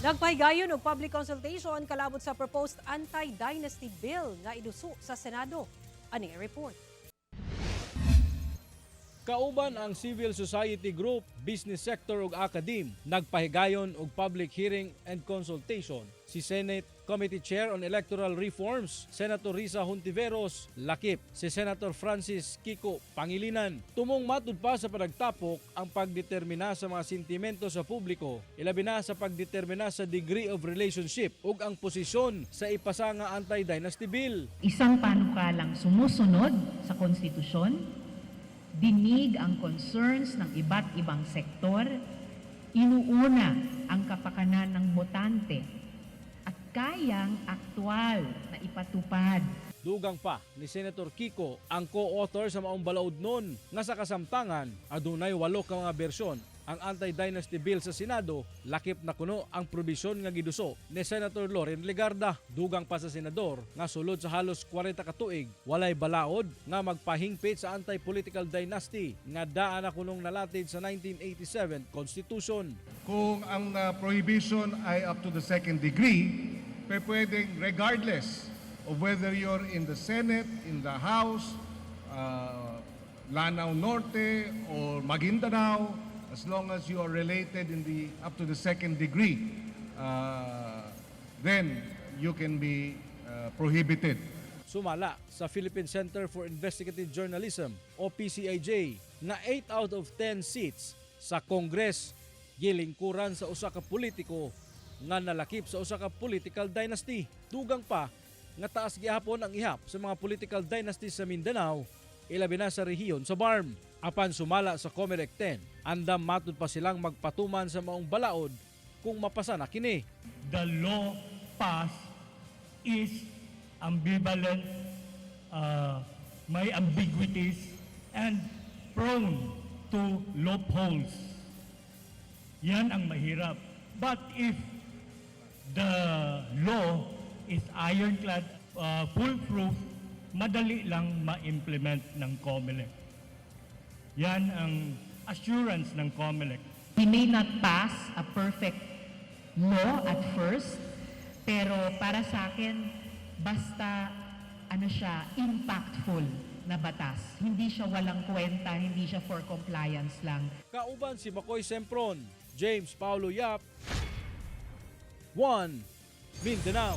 Nagpahigayon og public consultation kalabot sa proposed anti-dynasty bill nga iduso sa Senado. Ani report. Kauban ang civil society group, business sector ug academe nagpahigayon og public hearing and consultation. Si Senate Committee Chair on Electoral Reforms, Senator Risa Hontiveros, lakip si Senator Francis Kiko Pangilinan. Tumong matud pa sa panagtapok ang pagdetermina sa mga sentimento sa publiko, ilabi na sa pagdetermina sa degree of relationship ug ang posisyon sa ipasa nga anti-dynasty bill. Isang panukalang sumusunod sa konstitusyon, dinig ang concerns ng iba't ibang sektor, inuuna ang kapakanan ng botante at kayang aktwal na ipatupad. Dugang pa ni Senator Kiko ang co-author sa maong balaod nun nga sa kasamtangan adunay 8 ka mga bersyon. Ang anti-dynasty bill sa Senado, lakip na kuno ang probisyon nga giduso ni Senator Loren Legarda. Dugang pa sa senador nga sulod sa halos 40 ka tuig, walay balaod nga magpahingpit sa anti-political dynasty nga daan na kunong nalatid sa 1987 Constitution. Kung ang prohibition ay up to the second degree, pwedeng regardless of whether you're in the Senate, in the House, Lanao Norte or Maguindanao, as long as you are related in the up to the second degree, then you can be prohibited. Sumala sa Philippine Center for Investigative Journalism o PCIJ na 8 out of 10 seats sa Congress gilingkuran sa usa ka politiko nga nalakip sa usa ka political dynasty. Dugang pa nga taas gihapon ang ihap sa mga political dynasty sa Mindanao, ilabi na sa rehiyon sa BARM. Apan sumala sa COMELEC 10, andam matud pa silang magpatuman sa maong balaod kung mapasa na kini. The law passed is ambivalent, may ambiguities, and prone to loopholes. Yan ang mahirap. But if the law is ironclad, foolproof, madali lang ma-implement ng COMELEC. Yan ang assurance ng COMELEC. We may not pass a perfect law at first, pero para sa akin, basta siya, impactful na batas. Hindi siya walang kwenta, hindi siya for compliance lang. Kauban si Makoy Sempron, James Paulo Yap, 1 Mindanao.